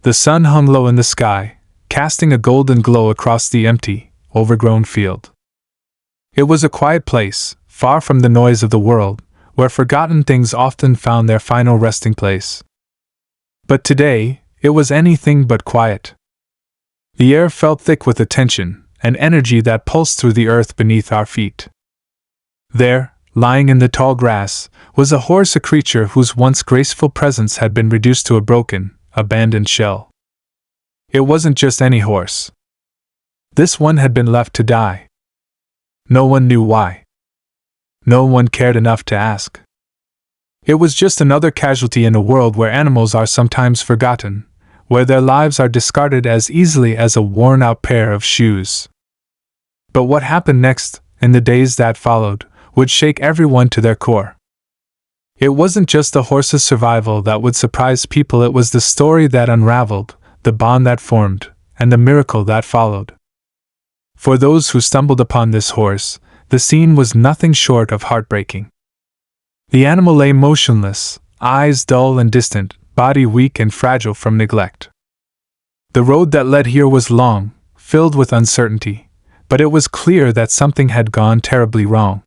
The sun hung low in the sky, casting a golden glow across the empty, overgrown field. It was a quiet place, far from the noise of the world, where forgotten things often found their final resting place. But today, it was anything but quiet. The air felt thick with attention, an energy that pulsed through the earth beneath our feet. There, lying in the tall grass, was a horse, a creature whose once graceful presence had been reduced to a broken, abandoned shell. It wasn't just any horse. This one had been left to die. No one knew why. No one cared enough to ask. It was just another casualty in a world where animals are sometimes forgotten, where their lives are discarded as easily as a worn-out pair of shoes. But what happened next, in the days that followed, would shake everyone to their core. It wasn't just the horse's survival that would surprise people, it was the story that unraveled, the bond that formed, and the miracle that followed. For those who stumbled upon this horse, the scene was nothing short of heartbreaking. The animal lay motionless, eyes dull and distant, body weak and fragile from neglect. The road that led here was long, filled with uncertainty, but it was clear that something had gone terribly wrong.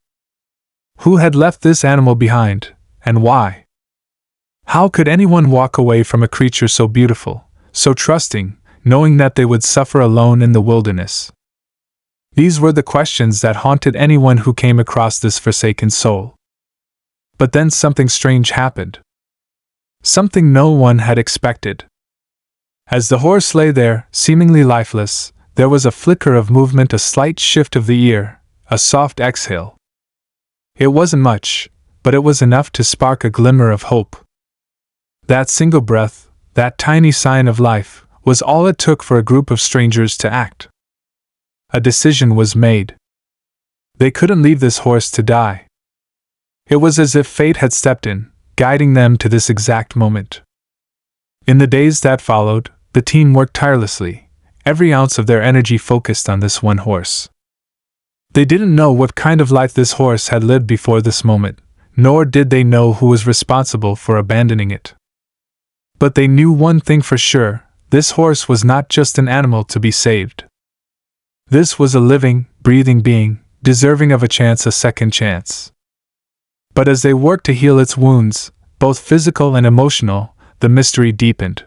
Who had left this animal behind, and why? How could anyone walk away from a creature so beautiful, so trusting, knowing that they would suffer alone in the wilderness? These were the questions that haunted anyone who came across this forsaken soul. But then something strange happened. Something no one had expected. As the horse lay there, seemingly lifeless, there was a flicker of movement, a slight shift of the ear, a soft exhale. It wasn't much, but it was enough to spark a glimmer of hope. That single breath, that tiny sign of life, was all it took for a group of strangers to act. A decision was made. They couldn't leave this horse to die. It was as if fate had stepped in, guiding them to this exact moment. In the days that followed, the team worked tirelessly, every ounce of their energy focused on this one horse. They didn't know what kind of life this horse had lived before this moment, nor did they know who was responsible for abandoning it. But they knew one thing for sure: this horse was not just an animal to be saved. This was a living, breathing being, deserving of a second chance. But as they worked to heal its wounds, both physical and emotional, the mystery deepened.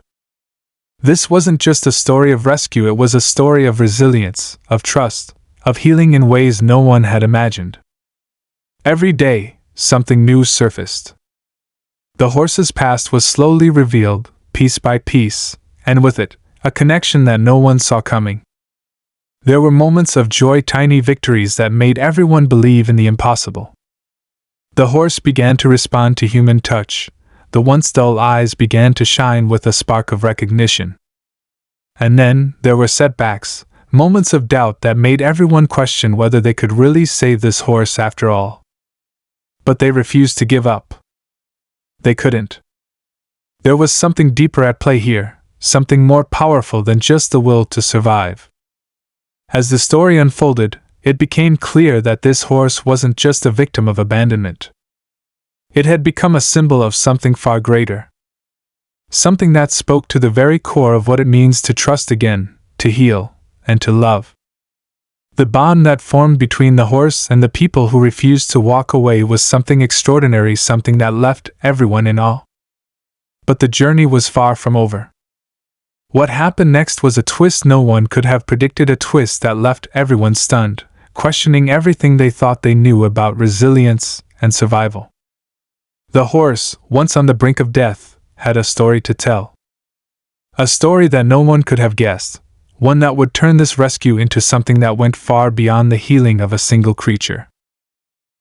This wasn't just a story of rescue, it was a story of resilience, of trust, of healing in ways no one had imagined. Every day, something new surfaced. The horse's past was slowly revealed, piece by piece, and with it, a connection that no one saw coming. There were moments of joy, tiny victories that made everyone believe in the impossible. The horse began to respond to human touch, the once dull eyes began to shine with a spark of recognition. And then, there were setbacks, moments of doubt that made everyone question whether they could really save this horse after all. But they refused to give up. They couldn't. There was something deeper at play here, something more powerful than just the will to survive. As the story unfolded, it became clear that this horse wasn't just a victim of abandonment. It had become a symbol of something far greater. Something that spoke to the very core of what it means to trust again, to heal, and to love. The bond that formed between the horse and the people who refused to walk away was something extraordinary, something that left everyone in awe. But the journey was far from over. What happened next was a twist no one could have predicted, a twist that left everyone stunned, questioning everything they thought they knew about resilience and survival. The horse, once on the brink of death, had a story to tell. A story that no one could have guessed, one that would turn this rescue into something that went far beyond the healing of a single creature.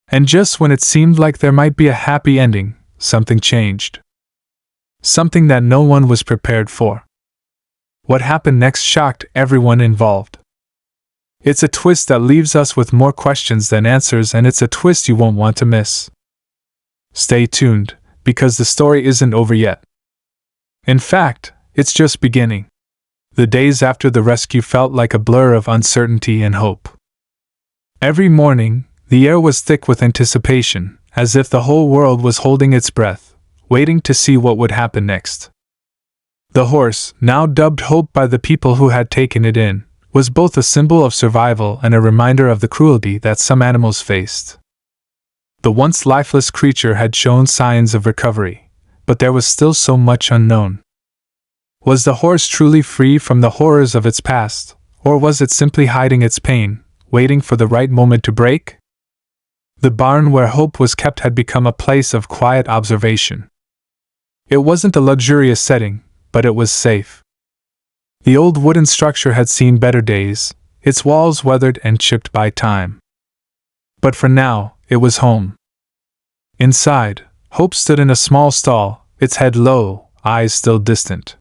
And just when it seemed like there might be a happy ending, something changed. Something that no one was prepared for. What happened next shocked everyone involved. It's a twist that leaves us with more questions than answers, and it's a twist you won't want to miss. Stay tuned, because the story isn't over yet. In fact, it's just beginning. The days after the rescue felt like a blur of uncertainty and hope. Every morning, the air was thick with anticipation, as if the whole world was holding its breath, waiting to see what would happen next. The horse, now dubbed Hope by the people who had taken it in, was both a symbol of survival and a reminder of the cruelty that some animals faced. The once lifeless creature had shown signs of recovery, but there was still so much unknown. Was the horse truly free from the horrors of its past, or was it simply hiding its pain, waiting for the right moment to break? The barn where Hope was kept had become a place of quiet observation. It wasn't a luxurious setting, but it was safe. The old wooden structure had seen better days, its walls weathered and chipped by time. But for now, it was home. Inside, Hope stood in a small stall, its head low, eyes still distant.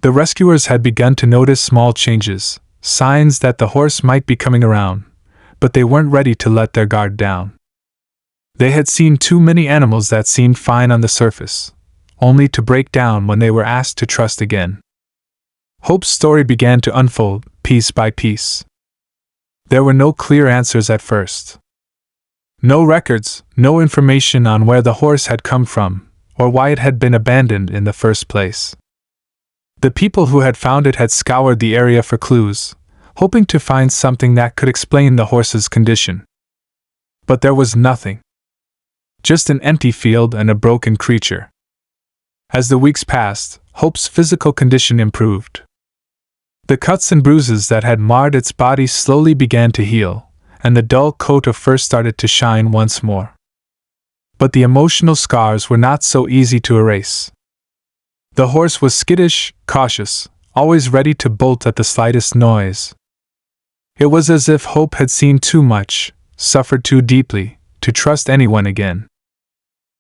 The rescuers had begun to notice small changes, signs that the horse might be coming around, but they weren't ready to let their guard down. They had seen too many animals that seemed fine on the surface, only to break down when they were asked to trust again. Hope's story began to unfold, piece by piece. There were no clear answers at first. No records, no information on where the horse had come from, or why it had been abandoned in the first place. The people who had found it had scoured the area for clues, hoping to find something that could explain the horse's condition. But there was nothing. Just an empty field and a broken creature. As the weeks passed, Hope's physical condition improved. The cuts and bruises that had marred its body slowly began to heal, and the dull coat of fur started to shine once more. But the emotional scars were not so easy to erase. The horse was skittish, cautious, always ready to bolt at the slightest noise. It was as if Hope had seen too much, suffered too deeply, to trust anyone again.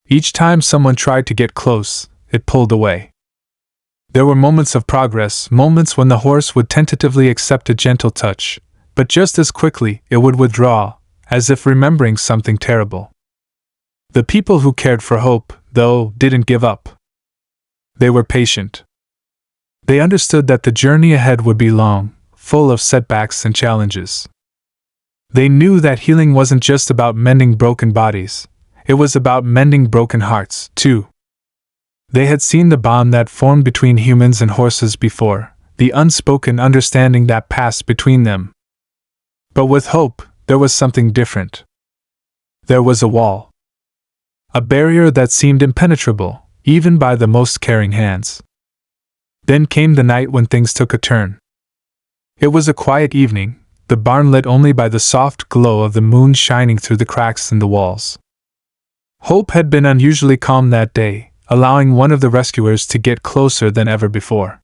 Each time someone tried to get close, it pulled away. There were moments of progress, moments when the horse would tentatively accept a gentle touch, but just as quickly it would withdraw, as if remembering something terrible. The people who cared for Hope, though, didn't give up. They were patient. They understood that the journey ahead would be long, full of setbacks and challenges. They knew that healing wasn't just about mending broken bodies, it was about mending broken hearts, too. They had seen the bond that formed between humans and horses before, the unspoken understanding that passed between them. But with Hope, there was something different. There was a wall. A barrier that seemed impenetrable, even by the most caring hands. Then came the night when things took a turn. It was a quiet evening, the barn lit only by the soft glow of the moon shining through the cracks in the walls. Hope had been unusually calm that day, allowing one of the rescuers to get closer than ever before.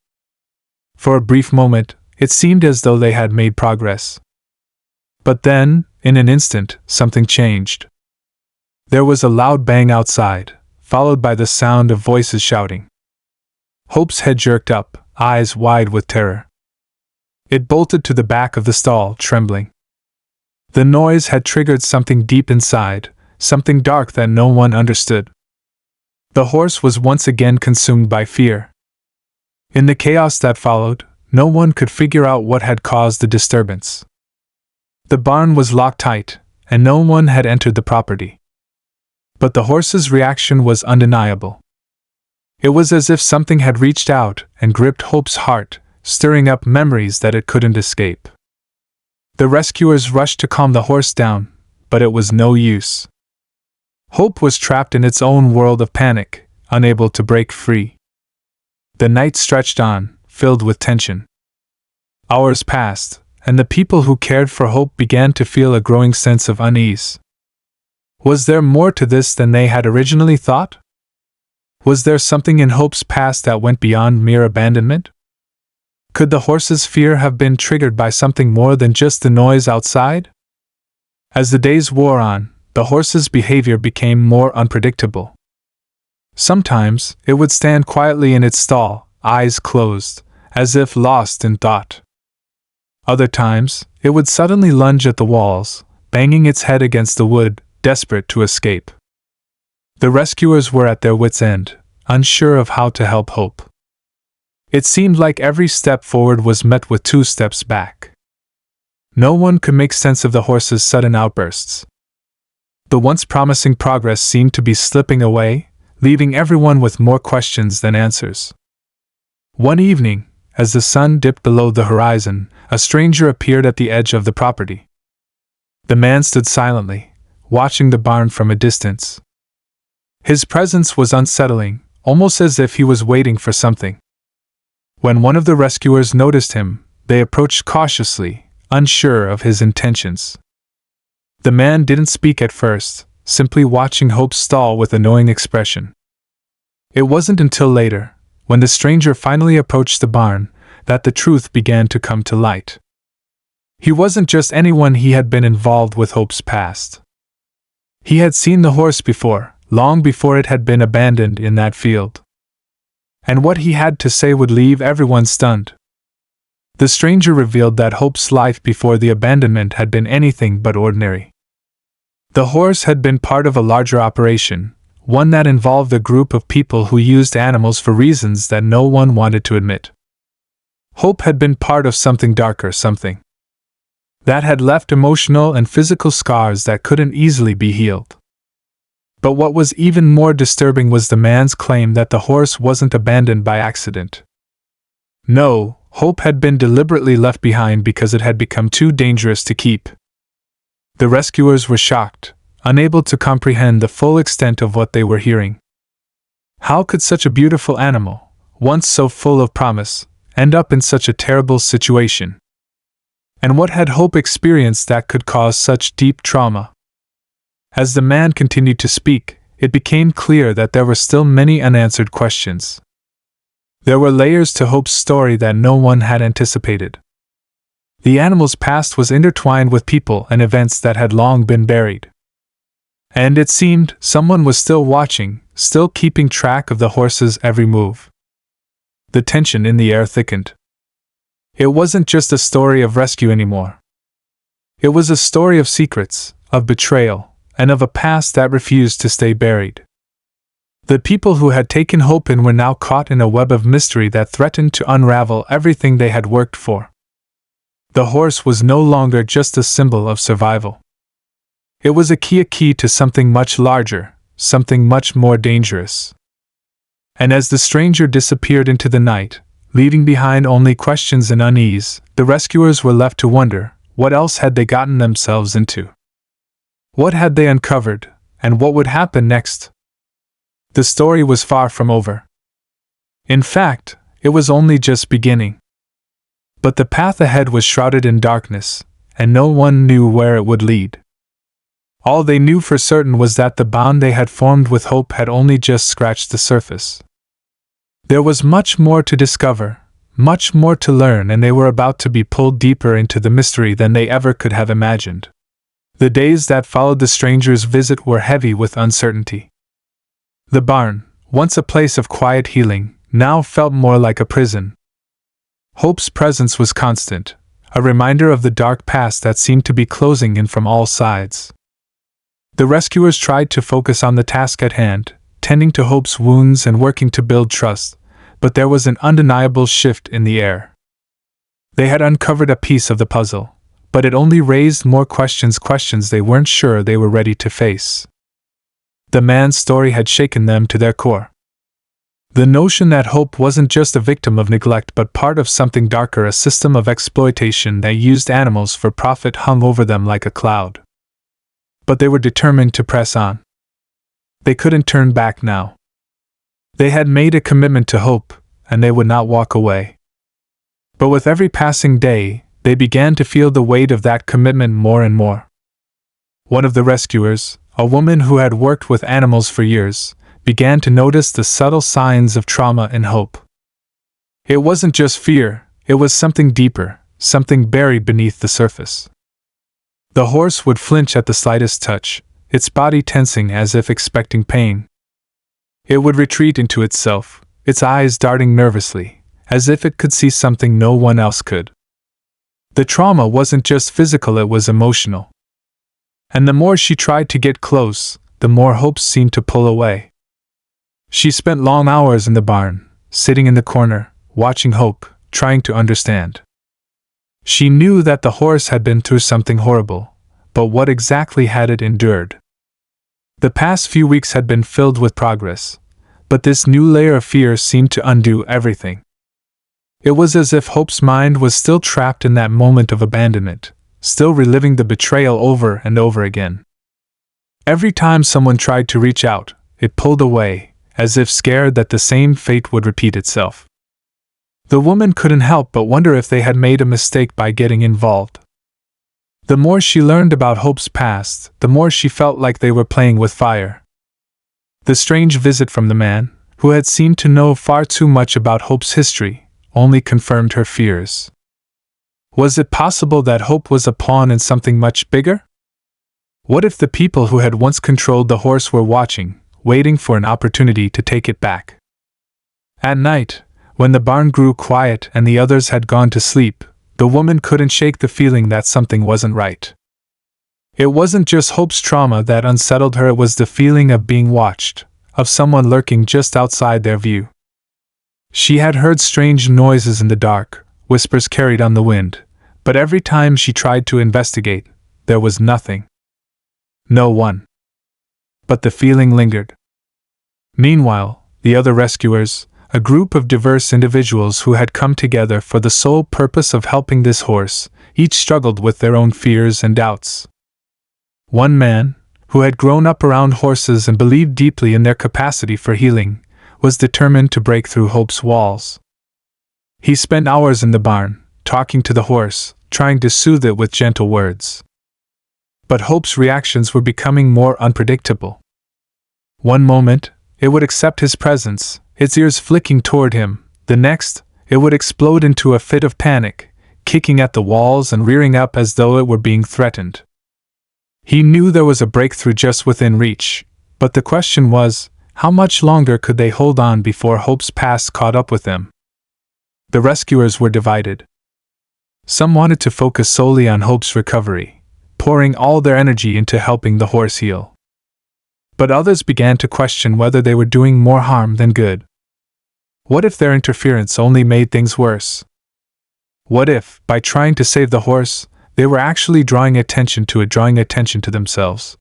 For a brief moment, it seemed as though they had made progress. But then, in an instant, something changed. There was a loud bang outside, followed by the sound of voices shouting. Hope's head jerked up, eyes wide with terror. It bolted to the back of the stall, trembling. The noise had triggered something deep inside, something dark that no one understood. The horse was once again consumed by fear. In the chaos that followed, no one could figure out what had caused the disturbance. The barn was locked tight, and no one had entered the property. But the horse's reaction was undeniable. It was as if something had reached out and gripped Hope's heart, stirring up memories that it couldn't escape. The rescuers rushed to calm the horse down, but it was no use. Hope was trapped in its own world of panic, unable to break free. The night stretched on, filled with tension. Hours passed, and the people who cared for Hope began to feel a growing sense of unease. Was there more to this than they had originally thought? Was there something in Hope's past that went beyond mere abandonment? Could the horse's fear have been triggered by something more than just the noise outside? As the days wore on, the horse's behavior became more unpredictable. Sometimes, it would stand quietly in its stall, eyes closed, as if lost in thought. Other times, it would suddenly lunge at the walls, banging its head against the wood, desperate to escape. The rescuers were at their wits' end, unsure of how to help Hope. It seemed like every step forward was met with 2 steps back. No one could make sense of the horse's sudden outbursts. The once promising progress seemed to be slipping away, leaving everyone with more questions than answers. One evening, as the sun dipped below the horizon, a stranger appeared at the edge of the property. The man stood silently, watching the barn from a distance. His presence was unsettling, almost as if he was waiting for something. When one of the rescuers noticed him, they approached cautiously, unsure of his intentions. The man didn't speak at first, simply watching Hope stall with a knowing expression. It wasn't until later, when the stranger finally approached the barn, that the truth began to come to light. He wasn't just anyone. He had been involved with Hope's past. He had seen the horse before, long before it had been abandoned in that field. And what he had to say would leave everyone stunned. The stranger revealed that Hope's life before the abandonment had been anything but ordinary. The horse had been part of a larger operation, one that involved a group of people who used animals for reasons that no one wanted to admit. Hope had been part of something darker, something that had left emotional and physical scars that couldn't easily be healed. But what was even more disturbing was the man's claim that the horse wasn't abandoned by accident. No, Hope had been deliberately left behind because it had become too dangerous to keep. The rescuers were shocked, unable to comprehend the full extent of what they were hearing. How could such a beautiful animal, once so full of promise, end up in such a terrible situation? And what had Hope experienced that could cause such deep trauma? As the man continued to speak, it became clear that there were still many unanswered questions. There were layers to Hope's story that no one had anticipated. The animal's past was intertwined with people and events that had long been buried. And it seemed someone was still watching, still keeping track of the horse's every move. The tension in the air thickened. It wasn't just a story of rescue anymore. It was a story of secrets, of betrayal, and of a past that refused to stay buried. The people who had taken Hope in were now caught in a web of mystery that threatened to unravel everything they had worked for. The horse was no longer just a symbol of survival. It was a key to something much larger, something much more dangerous. And as the stranger disappeared into the night, leaving behind only questions and unease, the rescuers were left to wonder, what else had they gotten themselves into? What had they uncovered, and what would happen next? The story was far from over. In fact, it was only just beginning. But the path ahead was shrouded in darkness, and no one knew where it would lead. All they knew for certain was that the bond they had formed with Hope had only just scratched the surface. There was much more to discover, much more to learn, and they were about to be pulled deeper into the mystery than they ever could have imagined. The days that followed the stranger's visit were heavy with uncertainty. The barn, once a place of quiet healing, now felt more like a prison. Hope's presence was constant, a reminder of the dark past that seemed to be closing in from all sides. The rescuers tried to focus on the task at hand, tending to Hope's wounds and working to build trust, but there was an undeniable shift in the air. They had uncovered a piece of the puzzle, but it only raised more questions they weren't sure they were ready to face. The man's story had shaken them to their core. The notion that Hope wasn't just a victim of neglect but part of something darker, a system of exploitation that used animals for profit, hung over them like a cloud. But they were determined to press on. They couldn't turn back now. They had made a commitment to Hope, and they would not walk away. But with every passing day, they began to feel the weight of that commitment more and more. One of the rescuers, a woman who had worked with animals for years, began to notice the subtle signs of trauma in Hope. It wasn't just fear, it was something deeper, something buried beneath the surface. The horse would flinch at the slightest touch, its body tensing as if expecting pain. It would retreat into itself, its eyes darting nervously, as if it could see something no one else could. The trauma wasn't just physical, it was emotional. And the more she tried to get close, the more Hope seemed to pull away. She spent long hours in the barn, sitting in the corner, watching Hope, trying to understand. She knew that the horse had been through something horrible, but what exactly had it endured? The past few weeks had been filled with progress, but this new layer of fear seemed to undo everything. It was as if Hope's mind was still trapped in that moment of abandonment, still reliving the betrayal over and over again. Every time someone tried to reach out, it pulled away, as if scared that the same fate would repeat itself. The woman couldn't help but wonder if they had made a mistake by getting involved. The more she learned about Hope's past, the more she felt like they were playing with fire. The strange visit from the man, who had seemed to know far too much about Hope's history, only confirmed her fears. Was it possible that Hope was a pawn in something much bigger? What if the people who had once controlled the horse were watching, waiting for an opportunity to take it back? At night, when the barn grew quiet and the others had gone to sleep, the woman couldn't shake the feeling that something wasn't right. It wasn't just Hope's trauma that unsettled her, it was the feeling of being watched, of someone lurking just outside their view. She had heard strange noises in the dark, whispers carried on the wind, but every time she tried to investigate, there was nothing. No one. But the feeling lingered. Meanwhile, the other rescuers, a group of diverse individuals who had come together for the sole purpose of helping this horse, each struggled with their own fears and doubts. One man, who had grown up around horses and believed deeply in their capacity for healing, was determined to break through Hope's walls. He spent hours in the barn, talking to the horse, trying to soothe it with gentle words. But Hope's reactions were becoming more unpredictable. One moment, it would accept his presence, its ears flicking toward him. The next, it would explode into a fit of panic, kicking at the walls and rearing up as though it were being threatened. He knew there was a breakthrough just within reach, but the question was, how much longer could they hold on before Hope's past caught up with them? The rescuers were divided. Some wanted to focus solely on Hope's recovery, pouring all their energy into helping the horse heal. But others began to question whether they were doing more harm than good. What if their interference only made things worse? What if, by trying to save the horse, they were actually drawing attention to themselves?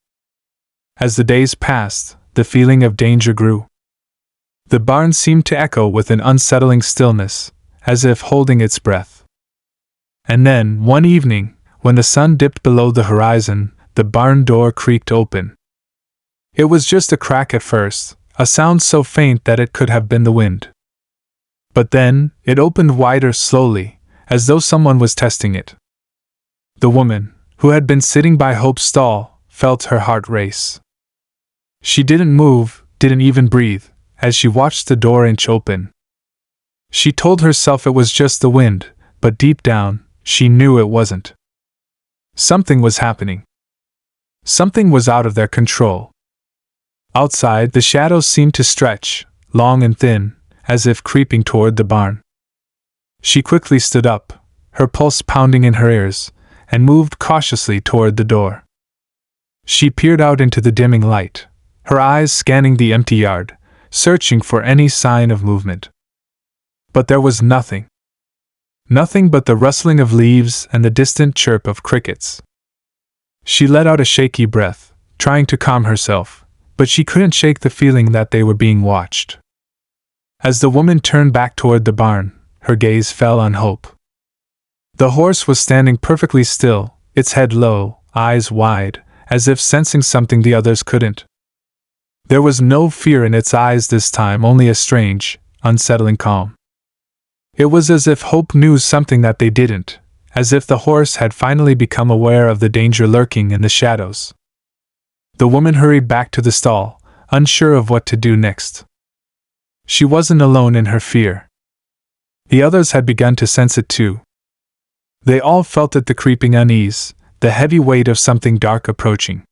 As the days passed, the feeling of danger grew. The barn seemed to echo with an unsettling stillness, as if holding its breath. And then, one evening, when the sun dipped below the horizon, the barn door creaked open. It was just a crack at first, a sound so faint that it could have been the wind. But then, it opened wider slowly, as though someone was testing it. The woman, who had been sitting by Hope's stall, felt her heart race. She didn't move, didn't even breathe, as she watched the door inch open. She told herself it was just the wind, but deep down, she knew it wasn't. Something was happening. Something was out of their control. Outside, the shadows seemed to stretch, long and thin, as if creeping toward the barn. She quickly stood up, her pulse pounding in her ears, and moved cautiously toward the door. She peered out into the dimming light, her eyes scanning the empty yard, searching for any sign of movement. But there was nothing. Nothing but the rustling of leaves and the distant chirp of crickets. She let out a shaky breath, trying to calm herself, but she couldn't shake the feeling that they were being watched. As the woman turned back toward the barn, her gaze fell on Hope. The horse was standing perfectly still, its head low, eyes wide, as if sensing something the others couldn't. There was no fear in its eyes this time, only a strange, unsettling calm. It was as if Hope knew something that they didn't, as if the horse had finally become aware of the danger lurking in the shadows. The woman hurried back to the stall, unsure of what to do next. She wasn't alone in her fear. The others had begun to sense it too. They all felt it, the creeping unease, the heavy weight of something dark approaching.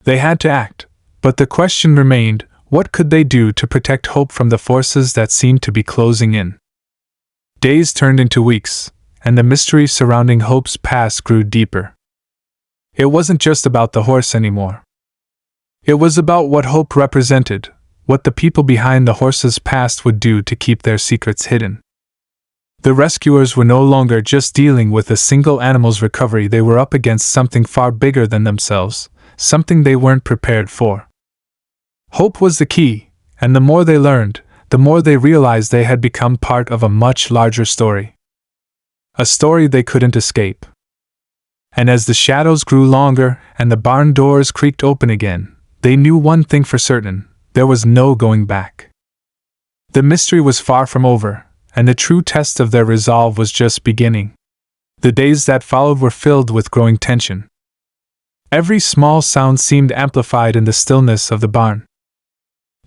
They had to act, but the question remained, what could they do to protect Hope from the forces that seemed to be closing in? Days turned into weeks, and the mystery surrounding Hope's past grew deeper. It wasn't just about the horse anymore. It was about what Hope represented, what the people behind the horse's past would do to keep their secrets hidden. The rescuers were no longer just dealing with a single animal's recovery, they were up against something far bigger than themselves, something they weren't prepared for. Hope was the key, and the more they learned, the more they realized they had become part of a much larger story. A story they couldn't escape. And as the shadows grew longer and the barn doors creaked open again, they knew one thing for certain: there was no going back. The mystery was far from over, and the true test of their resolve was just beginning. The days that followed were filled with growing tension. Every small sound seemed amplified in the stillness of the barn.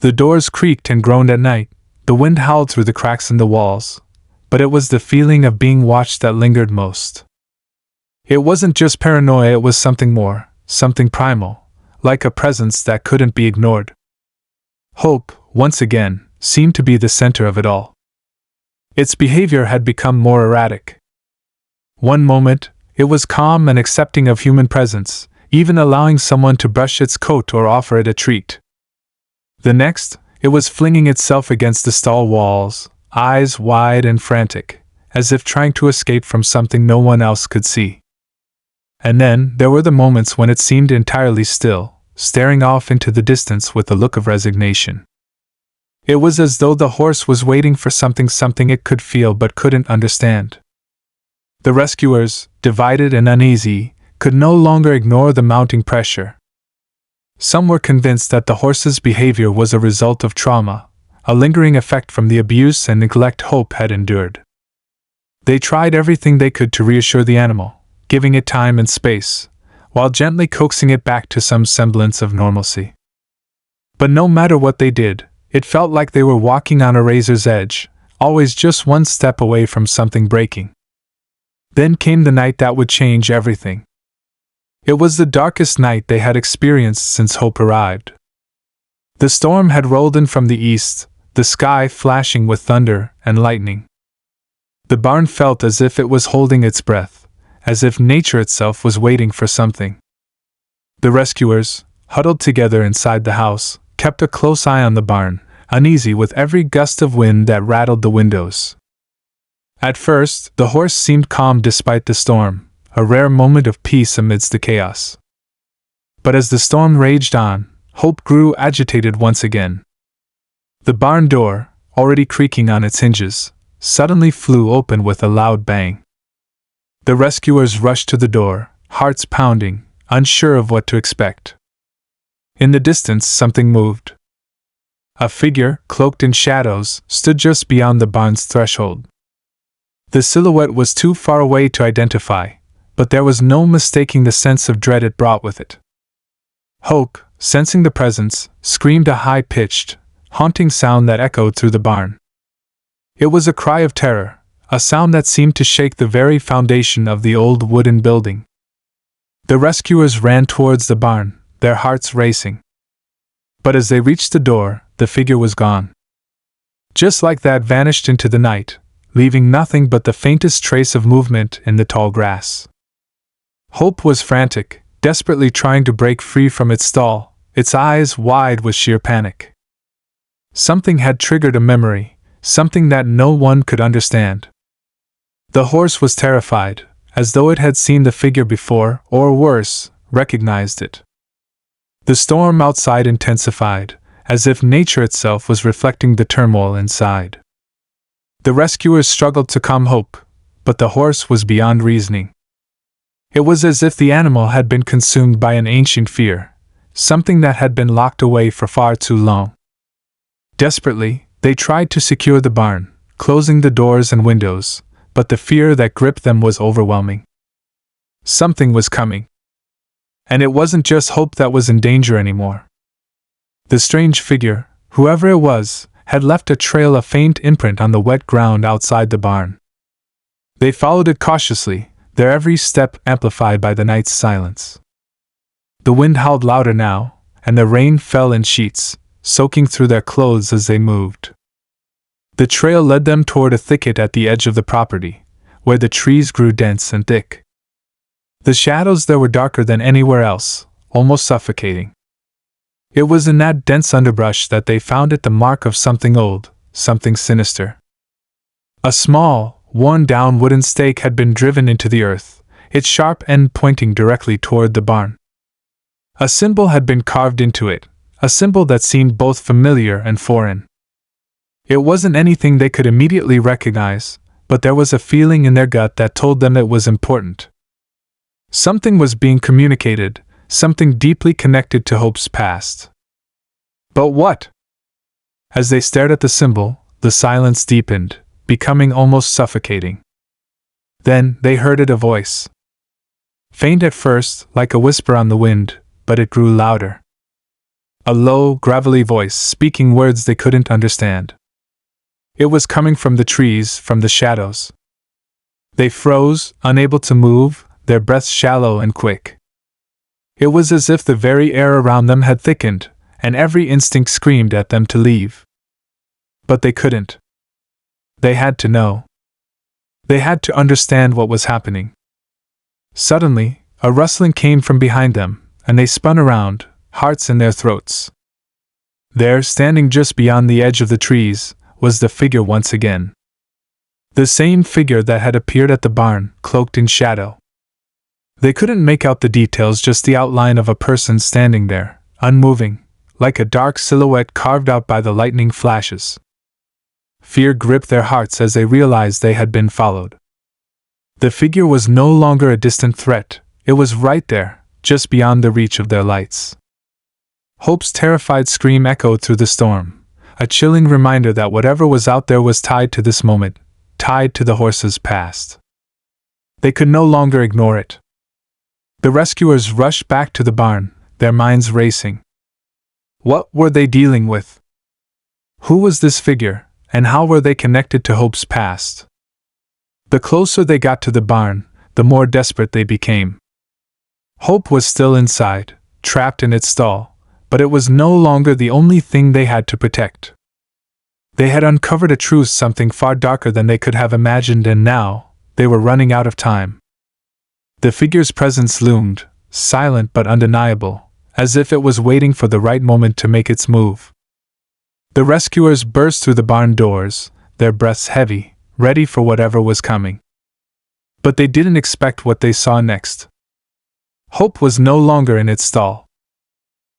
The doors creaked and groaned at night, the wind howled through the cracks in the walls, but it was the feeling of being watched that lingered most. It wasn't just paranoia, it was something more, something primal, like a presence that couldn't be ignored. Hope, once again, seemed to be the center of it all. Its behavior had become more erratic. One moment, it was calm and accepting of human presence, even allowing someone to brush its coat or offer it a treat. The next, it was flinging itself against the stall walls, eyes wide and frantic, as if trying to escape from something no one else could see. And then there were the moments when it seemed entirely still, staring off into the distance with a look of resignation. It was as though the horse was waiting for something it could feel but couldn't understand. The rescuers, divided and uneasy, could no longer ignore the mounting pressure. Some were convinced that the horse's behavior was a result of trauma, a lingering effect from the abuse and neglect Hope had endured. They tried everything they could to reassure the animal, giving it time and space, while gently coaxing it back to some semblance of normalcy. But no matter what they did, it felt like they were walking on a razor's edge, always just one step away from something breaking. Then came the night that would change everything. It was the darkest night they had experienced since Hope arrived. The storm had rolled in from the east, the sky flashing with thunder and lightning. The barn felt as if it was holding its breath, as if nature itself was waiting for something. The rescuers, huddled together inside the house, kept a close eye on the barn, uneasy with every gust of wind that rattled the windows. At first, the horse seemed calm despite the storm, a rare moment of peace amidst the chaos. But as the storm raged on, Hope grew agitated once again. The barn door, already creaking on its hinges, suddenly flew open with a loud bang. The rescuers rushed to the door, hearts pounding, unsure of what to expect. In the distance, something moved. A figure, cloaked in shadows, stood just beyond the barn's threshold. The silhouette was too far away to identify, but there was no mistaking the sense of dread it brought with it. Hope, sensing the presence, screamed a high-pitched, haunting sound that echoed through the barn. It was a cry of terror, a sound that seemed to shake the very foundation of the old wooden building. The rescuers ran towards the barn, their hearts racing. But as they reached the door, the figure was gone. Just like that, vanished into the night, leaving nothing but the faintest trace of movement in the tall grass. Hope was frantic, desperately trying to break free from its stall, its eyes wide with sheer panic. Something had triggered a memory, something that no one could understand. The horse was terrified, as though it had seen the figure before, or worse, recognized it. The storm outside intensified, as if nature itself was reflecting the turmoil inside. The rescuers struggled to calm Hope, but the horse was beyond reasoning. It was as if the animal had been consumed by an ancient fear, something that had been locked away for far too long. Desperately, they tried to secure the barn, closing the doors and windows, but the fear that gripped them was overwhelming. Something was coming. And it wasn't just Hope that was in danger anymore. The strange figure, whoever it was, had left a trail of faint imprint on the wet ground outside the barn. They followed it cautiously, their every step amplified by the night's silence. The wind howled louder now, and the rain fell in sheets, soaking through their clothes as they moved. The trail led them toward a thicket at the edge of the property, where the trees grew dense and thick. The shadows there were darker than anywhere else, almost suffocating. It was in that dense underbrush that they found the mark of something old, something sinister. A small, worn-down wooden stake had been driven into the earth, its sharp end pointing directly toward the barn. A symbol had been carved into it, a symbol that seemed both familiar and foreign. It wasn't anything they could immediately recognize, but there was a feeling in their gut that told them it was important. Something was being communicated, something deeply connected to Hope's past. But what? As they stared at the symbol, the silence deepened, becoming almost suffocating. Then they heard a voice. Faint at first, like a whisper on the wind, but it grew louder. A low, gravelly voice speaking words they couldn't understand. It was coming from the trees, from the shadows. They froze, unable to move, their breaths shallow and quick. It was as if the very air around them had thickened, and every instinct screamed at them to leave. But they couldn't. They had to know. They had to understand what was happening. Suddenly, a rustling came from behind them, and they spun around, hearts in their throats. There, standing just beyond the edge of the trees, was the figure once again. The same figure that had appeared at the barn, cloaked in shadow. They couldn't make out the details, just the outline of a person standing there, unmoving, like a dark silhouette carved out by the lightning flashes. Fear gripped their hearts as they realized they had been followed. The figure was no longer a distant threat, it was right there, just beyond the reach of their lights. Hope's terrified scream echoed through the storm, a chilling reminder that whatever was out there was tied to this moment, tied to the horse's past. They could no longer ignore it. The rescuers rushed back to the barn, their minds racing. What were they dealing with? Who was this figure, and how were they connected to Hope's past? The closer they got to the barn, the more desperate they became. Hope was still inside, trapped in its stall, but it was no longer the only thing they had to protect. They had uncovered a truth, something far darker than they could have imagined, and now, they were running out of time. The figure's presence loomed, silent but undeniable, as if it was waiting for the right moment to make its move. The rescuers burst through the barn doors, their breaths heavy, ready for whatever was coming. But they didn't expect what they saw next. Hope was no longer in its stall.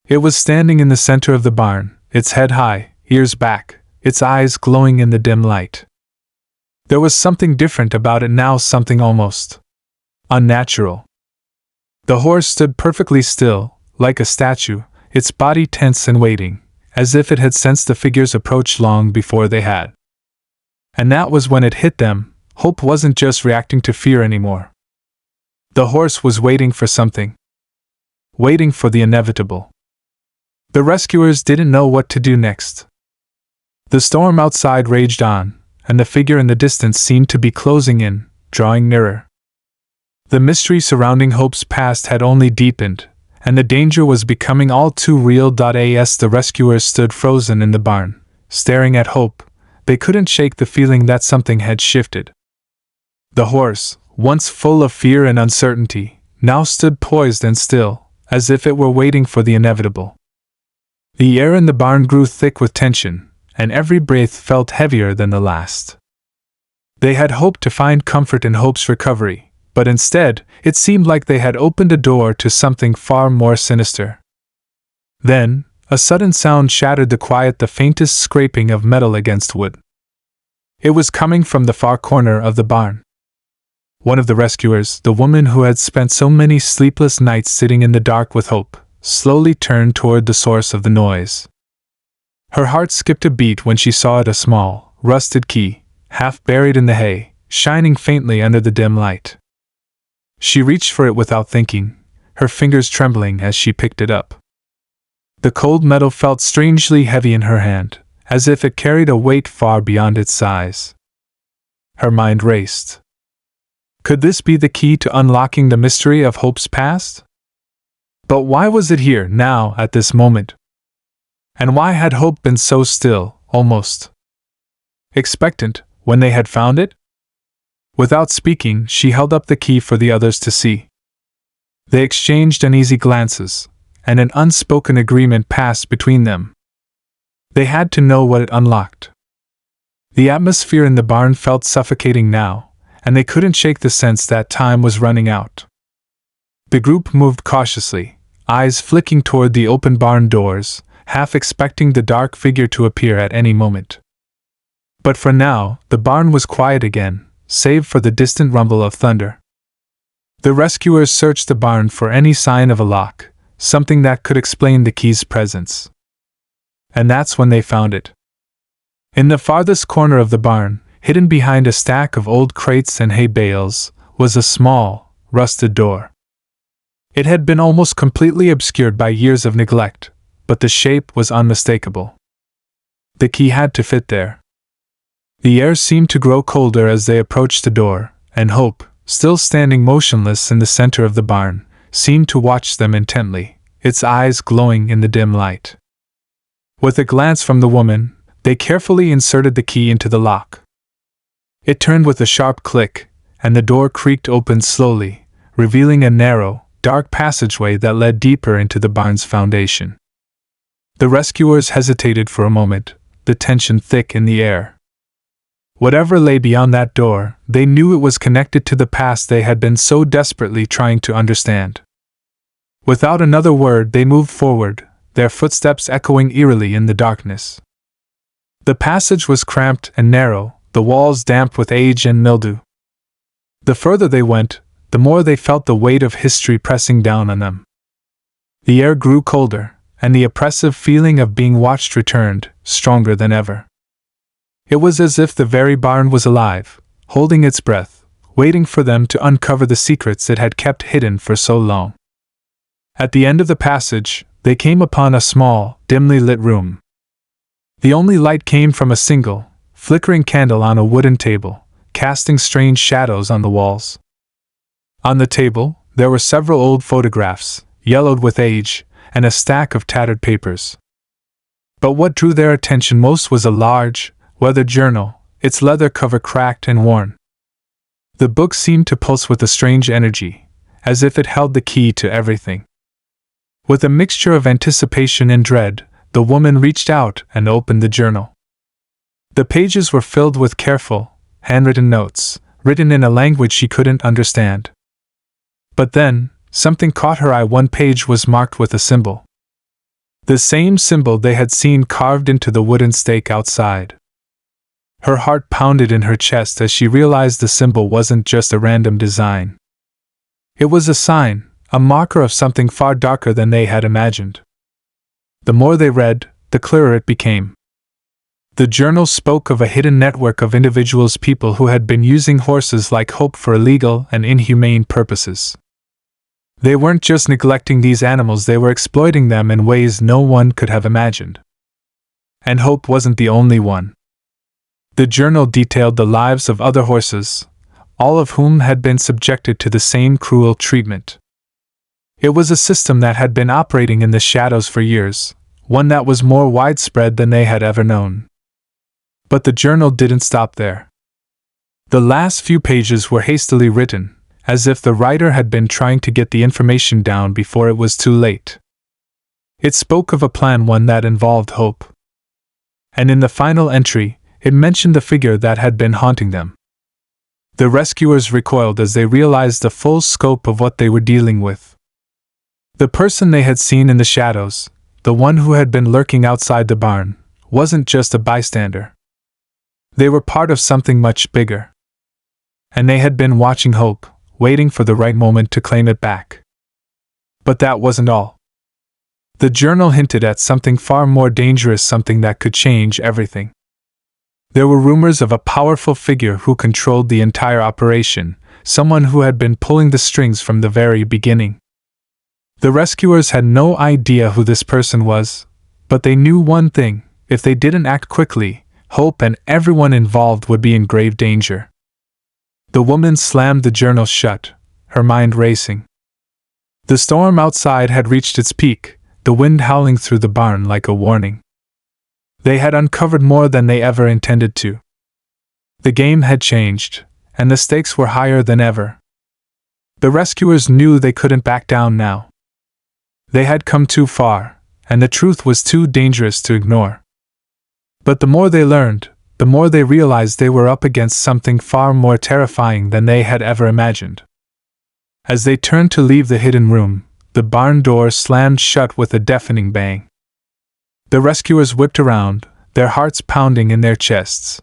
It was standing in the center of the barn, its head high, ears back, its eyes glowing in the dim light. There was something different about it now, something almost unnatural. The horse stood perfectly still, like a statue, its body tense and waiting, as if it had sensed the figure's approach long before they had. And that was when it hit them. Hope wasn't just reacting to fear anymore. The horse was waiting for something. Waiting for the inevitable. The rescuers didn't know what to do next. The storm outside raged on, and the figure in the distance seemed to be closing in, drawing nearer. The mystery surrounding Hope's past had only deepened, and the danger was becoming all too real. As the rescuers stood frozen in the barn, staring at Hope, they couldn't shake the feeling that something had shifted. The horse, once full of fear and uncertainty, now stood poised and still, as if it were waiting for the inevitable. The air in the barn grew thick with tension, and every breath felt heavier than the last. They had hoped to find comfort in Hope's recovery, but instead, it seemed like they had opened a door to something far more sinister. Then, a sudden sound shattered the quiet, the faintest scraping of metal against wood. It was coming from the far corner of the barn. One of the rescuers, the woman who had spent so many sleepless nights sitting in the dark with Hope, slowly turned toward the source of the noise. Her heart skipped a beat when she saw it, a small, rusted key, half buried in the hay, shining faintly under the dim light. She reached for it without thinking, her fingers trembling as she picked it up. The cold metal felt strangely heavy in her hand, as if it carried a weight far beyond its size. Her mind raced. Could this be the key to unlocking the mystery of Hope's past? But why was it here, now, at this moment? And why had Hope been so still, almost expectant, when they had found it? Without speaking, she held up the key for the others to see. They exchanged uneasy glances, and an unspoken agreement passed between them. They had to know what it unlocked. The atmosphere in the barn felt suffocating now, and they couldn't shake the sense that time was running out. The group moved cautiously, eyes flicking toward the open barn doors, half expecting the dark figure to appear at any moment. But for now, the barn was quiet again, save for the distant rumble of thunder. The rescuers searched the barn for any sign of a lock, something that could explain the key's presence. And that's when they found it. In the farthest corner of the barn, hidden behind a stack of old crates and hay bales, was a small, rusted door. It had been almost completely obscured by years of neglect, but the shape was unmistakable. The key had to fit there. The air seemed to grow colder as they approached the door, and Hope, still standing motionless in the center of the barn, seemed to watch them intently, its eyes glowing in the dim light. With a glance from the woman, they carefully inserted the key into the lock. It turned with a sharp click, and the door creaked open slowly, revealing a narrow, dark passageway that led deeper into the barn's foundation. The rescuers hesitated for a moment, the tension thick in the air. Whatever lay beyond that door, they knew it was connected to the past they had been so desperately trying to understand. Without another word, they moved forward, their footsteps echoing eerily in the darkness. The passage was cramped and narrow, the walls damp with age and mildew. The further they went, the more they felt the weight of history pressing down on them. The air grew colder, and the oppressive feeling of being watched returned, stronger than ever. It was as if the very barn was alive, holding its breath, waiting for them to uncover the secrets it had kept hidden for so long. At the end of the passage, they came upon a small, dimly lit room. The only light came from a single, flickering candle on a wooden table, casting strange shadows on the walls. On the table, there were several old photographs, yellowed with age, and a stack of tattered papers. But what drew their attention most was a large, weathered journal, its leather cover cracked and worn. The book seemed to pulse with a strange energy, as if it held the key to everything. With a mixture of anticipation and dread, the woman reached out and opened the journal. The pages were filled with careful, handwritten notes, written in a language she couldn't understand. But then, something caught her eye. One page was marked with a symbol. The same symbol they had seen carved into the wooden stake outside. Her heart pounded in her chest as she realized the symbol wasn't just a random design. It was a sign, a marker of something far darker than they had imagined. The more they read, the clearer it became. The journal spoke of a hidden network of individuals, people who had been using horses like Hope for illegal and inhumane purposes. They weren't just neglecting these animals, they were exploiting them in ways no one could have imagined. And Hope wasn't the only one. The journal detailed the lives of other horses, all of whom had been subjected to the same cruel treatment. It was a system that had been operating in the shadows for years, one that was more widespread than they had ever known. But the journal didn't stop there. The last few pages were hastily written, as if the writer had been trying to get the information down before it was too late. It spoke of a plan, one that involved Hope. And in the final entry, it mentioned the figure that had been haunting them. The rescuers recoiled as they realized the full scope of what they were dealing with. The person they had seen in the shadows, the one who had been lurking outside the barn, wasn't just a bystander. They were part of something much bigger. And they had been watching Hope, waiting for the right moment to claim it back. But that wasn't all. The journal hinted at something far more dangerous, something that could change everything. There were rumors of a powerful figure who controlled the entire operation, someone who had been pulling the strings from the very beginning. The rescuers had no idea who this person was, but they knew one thing: if they didn't act quickly, Hope and everyone involved would be in grave danger. The woman slammed the journal shut, her mind racing. The storm outside had reached its peak, the wind howling through the barn like a warning. They had uncovered more than they ever intended to. The game had changed, and the stakes were higher than ever. The rescuers knew they couldn't back down now. They had come too far, and the truth was too dangerous to ignore. But the more they learned, the more they realized they were up against something far more terrifying than they had ever imagined. As they turned to leave the hidden room, the barn door slammed shut with a deafening bang. The rescuers whipped around, their hearts pounding in their chests.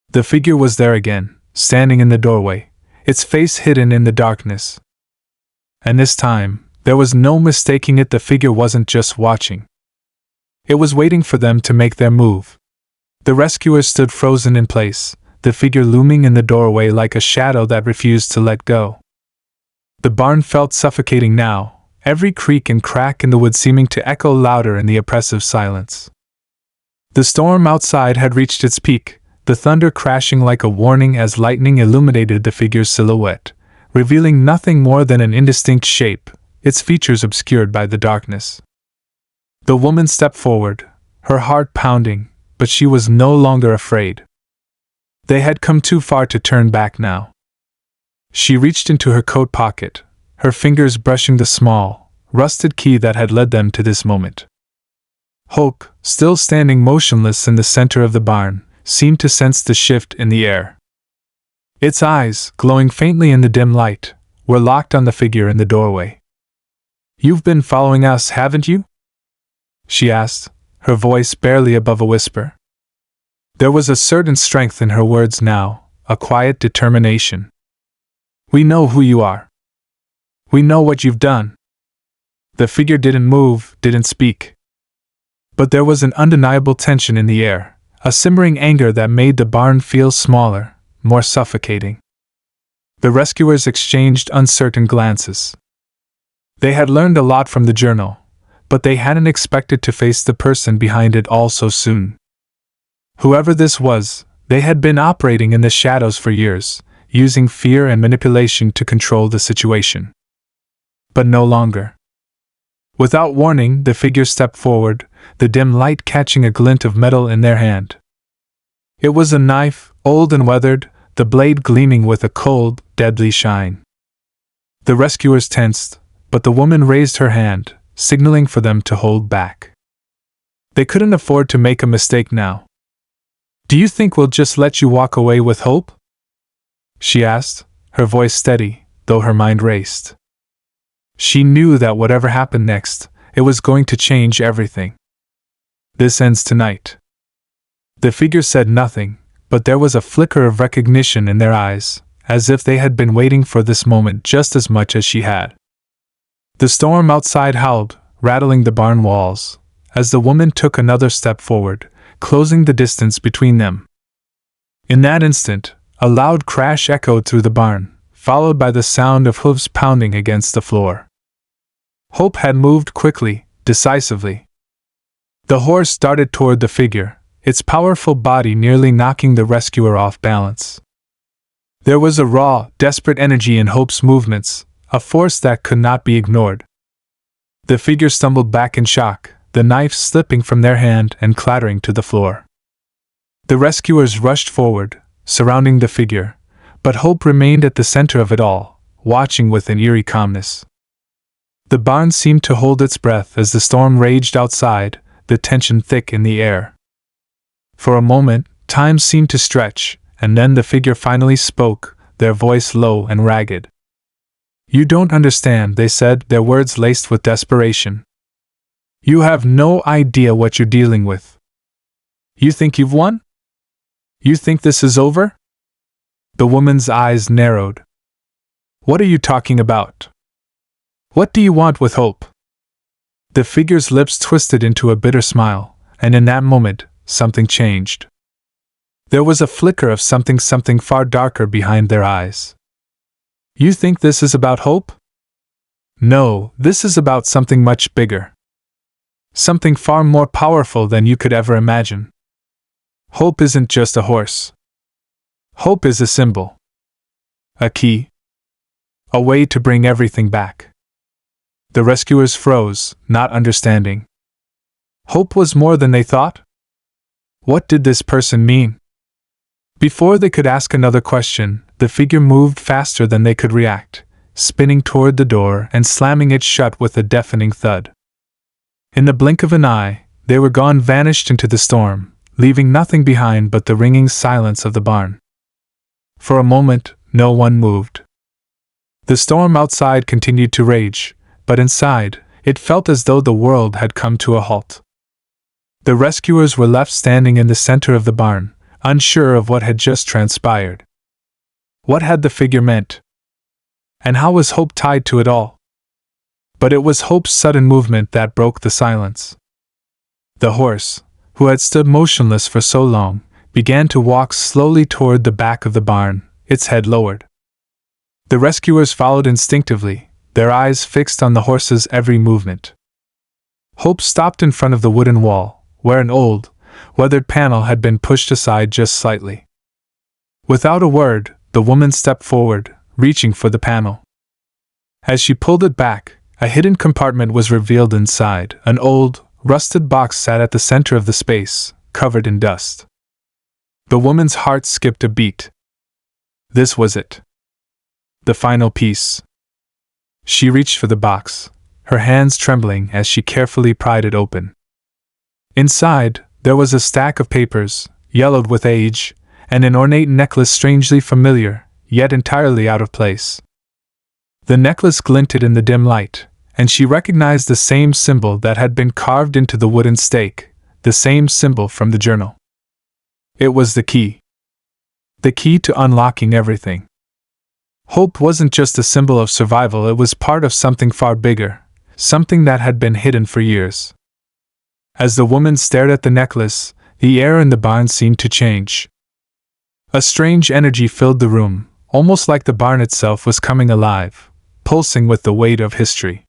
The figure was there again, standing in the doorway, its face hidden in the darkness. And this time, there was no mistaking it. The figure wasn't just watching. It was waiting for them to make their move. The rescuers stood frozen in place, the figure looming in the doorway like a shadow that refused to let go. The barn felt suffocating now, every creak and crack in the wood seeming to echo louder in the oppressive silence. The storm outside had reached its peak, the thunder crashing like a warning as lightning illuminated the figure's silhouette, revealing nothing more than an indistinct shape, its features obscured by the darkness. The woman stepped forward, her heart pounding, but she was no longer afraid. They had come too far to turn back now. She reached into her coat pocket, her fingers brushing the small, rusted key that had led them to this moment. Hope, still standing motionless in the center of the barn, seemed to sense the shift in the air. Its eyes, glowing faintly in the dim light, were locked on the figure in the doorway. "You've been following us, haven't you?" she asked, her voice barely above a whisper. There was a certain strength in her words now, a quiet determination. "We know who you are. We know what you've done." The figure didn't move, didn't speak. But there was an undeniable tension in the air, a simmering anger that made the barn feel smaller, more suffocating. The rescuers exchanged uncertain glances. They had learned a lot from the journal, but they hadn't expected to face the person behind it all so soon. Whoever this was, they had been operating in the shadows for years, using fear and manipulation to control the situation. But no longer. Without warning, the figure stepped forward, the dim light catching a glint of metal in their hand. It was a knife, old and weathered, the blade gleaming with a cold, deadly shine. The rescuers tensed, but the woman raised her hand, signaling for them to hold back. They couldn't afford to make a mistake now. "Do you think we'll just let you walk away with hope?" she asked, her voice steady, though her mind raced. She knew that whatever happened next, it was going to change everything. "This ends tonight." The figure said nothing, but there was a flicker of recognition in their eyes, as if they had been waiting for this moment just as much as she had. The storm outside howled, rattling the barn walls, as the woman took another step forward, closing the distance between them. In that instant, a loud crash echoed through the barn, followed by the sound of hooves pounding against the floor. Hope had moved quickly, decisively. The horse darted toward the figure, its powerful body nearly knocking the rescuer off balance. There was a raw, desperate energy in Hope's movements, a force that could not be ignored. The figure stumbled back in shock, the knife slipping from their hand and clattering to the floor. The rescuers rushed forward, surrounding the figure, but Hope remained at the center of it all, watching with an eerie calmness. The barn seemed to hold its breath as the storm raged outside, the tension thick in the air. For a moment, time seemed to stretch, and then the figure finally spoke, their voice low and ragged. "You don't understand," they said, their words laced with desperation. "You have no idea what you're dealing with. You think you've won? You think this is over?" The woman's eyes narrowed. "What are you talking about? What do you want with Hope?" The figure's lips twisted into a bitter smile, and in that moment, something changed. There was a flicker of something far darker behind their eyes. "You think this is about Hope? No, this is about something much bigger. Something far more powerful than you could ever imagine. Hope isn't just a horse. Hope is a symbol. A key. A way to bring everything back." The rescuers froze, not understanding. Hope was more than they thought? What did this person mean? Before they could ask another question, the figure moved faster than they could react, spinning toward the door and slamming it shut with a deafening thud. In the blink of an eye, they were gone, vanished into the storm, leaving nothing behind but the ringing silence of the barn. For a moment, no one moved. The storm outside continued to rage, but inside, it felt as though the world had come to a halt. The rescuers were left standing in the center of the barn, unsure of what had just transpired. What had the figure meant? And how was Hope tied to it all? But it was Hope's sudden movement that broke the silence. The horse, who had stood motionless for so long, began to walk slowly toward the back of the barn, its head lowered. The rescuers followed instinctively, their eyes fixed on the horse's every movement. Hope stopped in front of the wooden wall, where an old, weathered panel had been pushed aside just slightly. Without a word, the woman stepped forward, reaching for the panel. As she pulled it back, a hidden compartment was revealed inside. An old, rusted box sat at the center of the space, covered in dust. The woman's heart skipped a beat. This was it. The final piece. She reached for the box, her hands trembling as she carefully pried it open. Inside, there was a stack of papers, yellowed with age, and an ornate necklace strangely familiar, yet entirely out of place. The necklace glinted in the dim light, and she recognized the same symbol that had been carved into the wooden stake, the same symbol from the journal. It was the key. The key to unlocking everything. Hope wasn't just a symbol of survival, it was part of something far bigger, something that had been hidden for years. As the woman stared at the necklace, the air in the barn seemed to change. A strange energy filled the room, almost like the barn itself was coming alive, pulsing with the weight of history.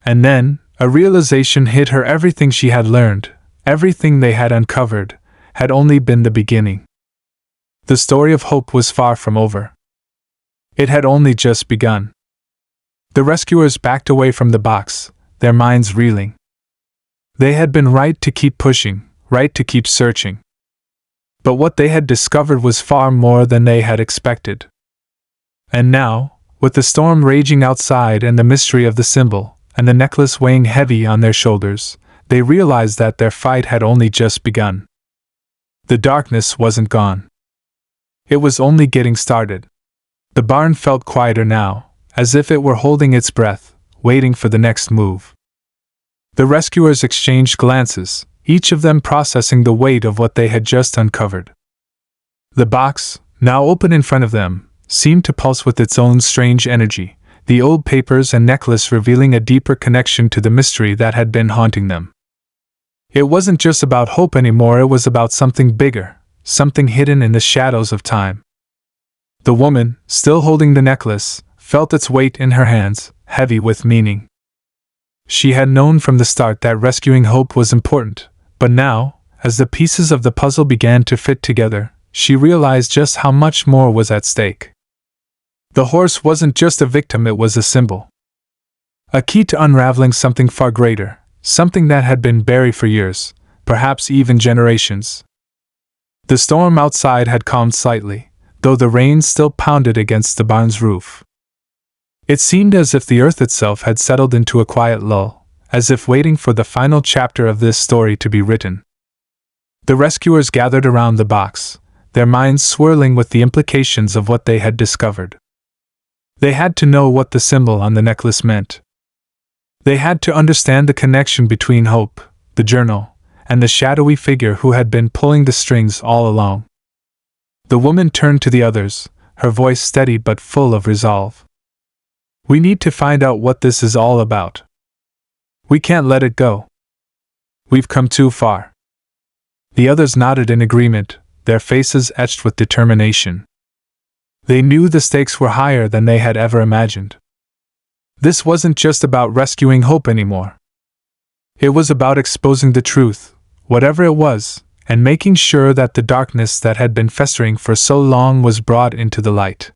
And then, a realization hit her: everything she had learned, everything they had uncovered, had only been the beginning. The story of Hope was far from over. It had only just begun. The rescuers backed away from the box, their minds reeling. They had been right to keep pushing, right to keep searching. But what they had discovered was far more than they had expected. And now, with the storm raging outside and the mystery of the symbol, and the necklace weighing heavy on their shoulders, they realized that their fight had only just begun. The darkness wasn't gone. It was only getting started. The barn felt quieter now, as if it were holding its breath, waiting for the next move. The rescuers exchanged glances, each of them processing the weight of what they had just uncovered. The box, now open in front of them, seemed to pulse with its own strange energy, the old papers and necklace revealing a deeper connection to the mystery that had been haunting them. It wasn't just about hope anymore, it was about something bigger, something hidden in the shadows of time. The woman, still holding the necklace, felt its weight in her hands, heavy with meaning. She had known from the start that rescuing Hope was important, but now, as the pieces of the puzzle began to fit together, she realized just how much more was at stake. The horse wasn't just a victim, it was a symbol. A key to unraveling something far greater, something that had been buried for years, perhaps even generations. The storm outside had calmed slightly, though the rain still pounded against the barn's roof. It seemed as if the earth itself had settled into a quiet lull, as if waiting for the final chapter of this story to be written. The rescuers gathered around the box, their minds swirling with the implications of what they had discovered. They had to know what the symbol on the necklace meant. They had to understand the connection between Hope, the journal, and the shadowy figure who had been pulling the strings all along. The woman turned to the others, her voice steady but full of resolve. We need to find out what this is all about. We can't let it go. We've come too far. The others nodded in agreement, their faces etched with determination. They knew the stakes were higher than they had ever imagined. This wasn't just about rescuing Hope anymore. It was about exposing the truth, whatever it was, and making sure that the darkness that had been festering for so long was brought into the light.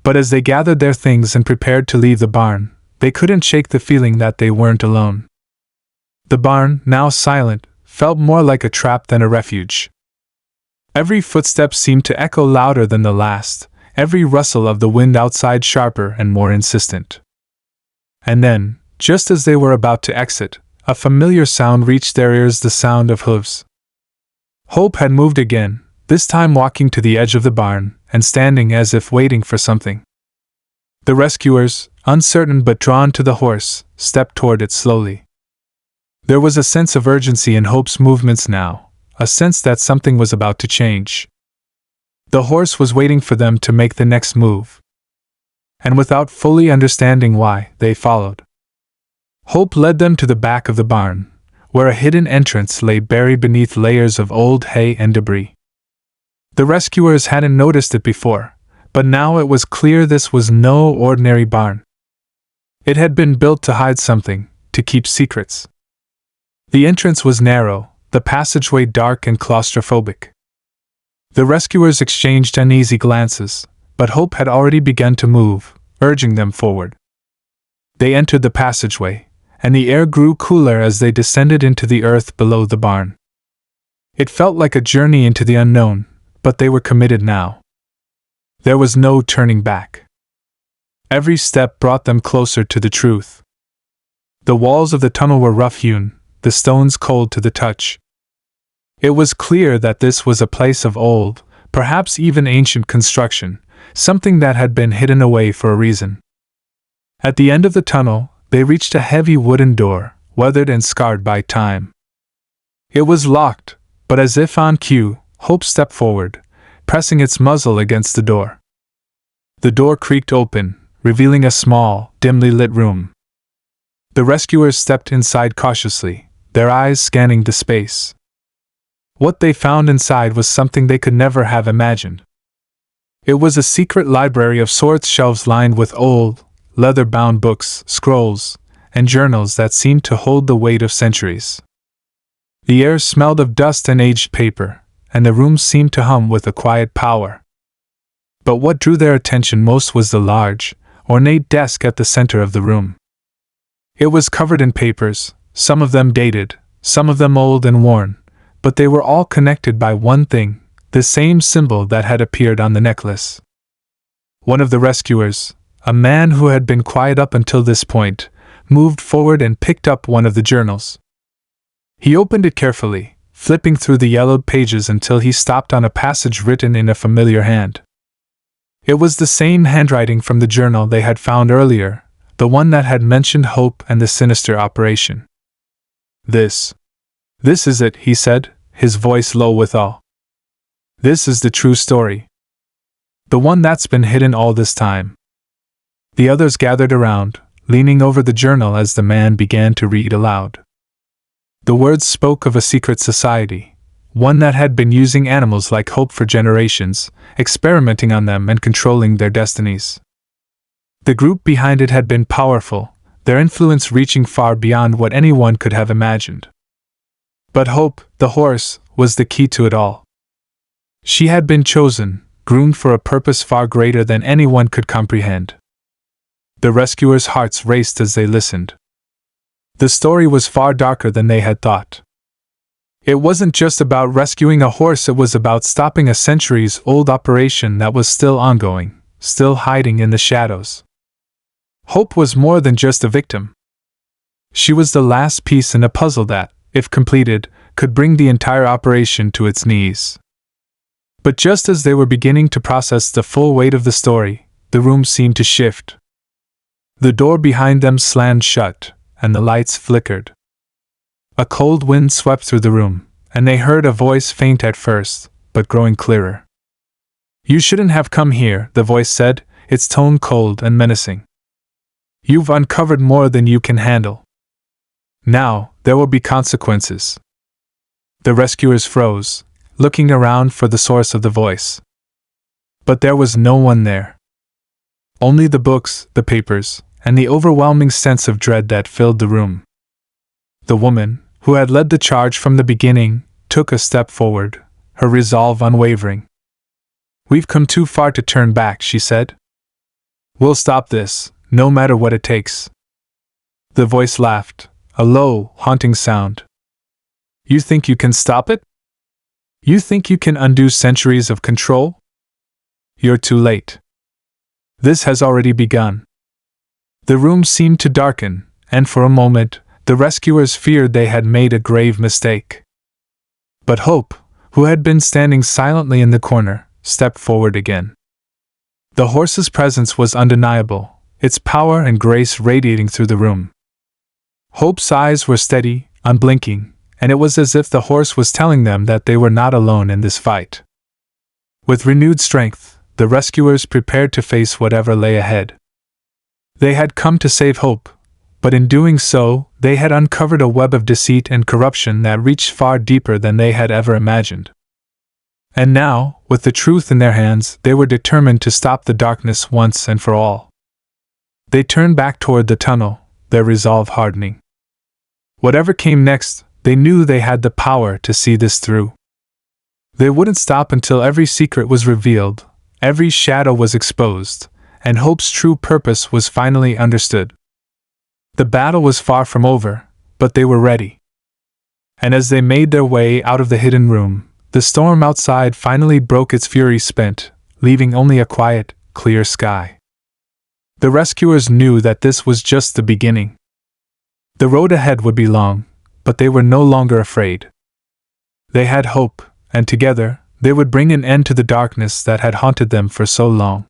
But as they gathered their things and prepared to leave the barn, they couldn't shake the feeling that they weren't alone. The barn, now silent, felt more like a trap than a refuge. Every footstep seemed to echo louder than the last, every rustle of the wind outside sharper and more insistent. And then, just as they were about to exit, a familiar sound reached their ears, the sound of hooves. Hope had moved again, this time walking to the edge of the barn, and standing as if waiting for something. The rescuers, uncertain but drawn to the horse, stepped toward it slowly. There was a sense of urgency in Hope's movements now, a sense that something was about to change. The horse was waiting for them to make the next move. And without fully understanding why, they followed. Hope led them to the back of the barn, where a hidden entrance lay buried beneath layers of old hay and debris. The rescuers hadn't noticed it before, but now it was clear this was no ordinary barn. It had been built to hide something, to keep secrets. The entrance was narrow, the passageway dark and claustrophobic. The rescuers exchanged uneasy glances, but Hope had already begun to move, urging them forward. They entered the passageway, and the air grew cooler as they descended into the earth below the barn. It felt like a journey into the unknown, but they were committed now. There was no turning back. Every step brought them closer to the truth. The walls of the tunnel were rough-hewn, the stones cold to the touch. It was clear that this was a place of old, perhaps even ancient construction, something that had been hidden away for a reason. At the end of the tunnel, they reached a heavy wooden door, weathered and scarred by time. It was locked, but as if on cue, Hope stepped forward, pressing its muzzle against the door. The door creaked open, revealing a small, dimly lit room. The rescuers stepped inside cautiously, their eyes scanning the space. What they found inside was something they could never have imagined. It was a secret library of sorts, shelves lined with old, leather-bound books, scrolls, and journals that seemed to hold the weight of centuries. The air smelled of dust and aged paper, and the room seemed to hum with a quiet power. But what drew their attention most was the large, ornate desk at the center of the room. It was covered in papers, some of them dated, some of them old and worn, but they were all connected by one thing, the same symbol that had appeared on the necklace. One of the rescuers, a man who had been quiet up until this point, moved forward and picked up one of the journals. He opened it carefully, flipping through the yellowed pages until he stopped on a passage written in a familiar hand. It was the same handwriting from the journal they had found earlier, the one that had mentioned Hope and the sinister operation. This is it, he said, his voice low with awe. This is the true story. The one that's been hidden all this time. The others gathered around, leaning over the journal as the man began to read aloud. The words spoke of a secret society, one that had been using animals like Hope for generations, experimenting on them and controlling their destinies. The group behind it had been powerful, their influence reaching far beyond what anyone could have imagined. But Hope, the horse, was the key to it all. She had been chosen, groomed for a purpose far greater than anyone could comprehend. The rescuers' hearts raced as they listened. The story was far darker than they had thought. It wasn't just about rescuing a horse, it was about stopping a centuries-old operation that was still ongoing, still hiding in the shadows. Hope was more than just a victim. She was the last piece in a puzzle that, if completed, could bring the entire operation to its knees. But just as they were beginning to process the full weight of the story, the room seemed to shift. The door behind them slammed shut, and the lights flickered. A cold wind swept through the room, and they heard a voice, faint at first, but growing clearer. "You shouldn't have come here," the voice said, its tone cold and menacing. "You've uncovered more than you can handle. Now, there will be consequences." The rescuers froze, looking around for the source of the voice. But there was no one there. Only the books, the papers, and the overwhelming sense of dread that filled the room. The woman, who had led the charge from the beginning, took a step forward, her resolve unwavering. "We've come too far to turn back," she said. "We'll stop this, no matter what it takes." The voice laughed, a low, haunting sound. "You think you can stop it? You think you can undo centuries of control? You're too late. This has already begun." The room seemed to darken, and for a moment, the rescuers feared they had made a grave mistake. But Hope, who had been standing silently in the corner, stepped forward again. The horse's presence was undeniable, its power and grace radiating through the room. Hope's eyes were steady, unblinking, and it was as if the horse was telling them that they were not alone in this fight. With renewed strength, the rescuers prepared to face whatever lay ahead. They had come to save Hope, but in doing so, they had uncovered a web of deceit and corruption that reached far deeper than they had ever imagined. And now, with the truth in their hands, they were determined to stop the darkness once and for all. They turned back toward the tunnel, their resolve hardening. Whatever came next, they knew they had the power to see this through. They wouldn't stop until every secret was revealed, every shadow was exposed, and Hope's true purpose was finally understood. The battle was far from over, but they were ready. And as they made their way out of the hidden room, the storm outside finally broke its fury spent, leaving only a quiet, clear sky. The rescuers knew that this was just the beginning. The road ahead would be long, but they were no longer afraid. They had hope, and together, they would bring an end to the darkness that had haunted them for so long.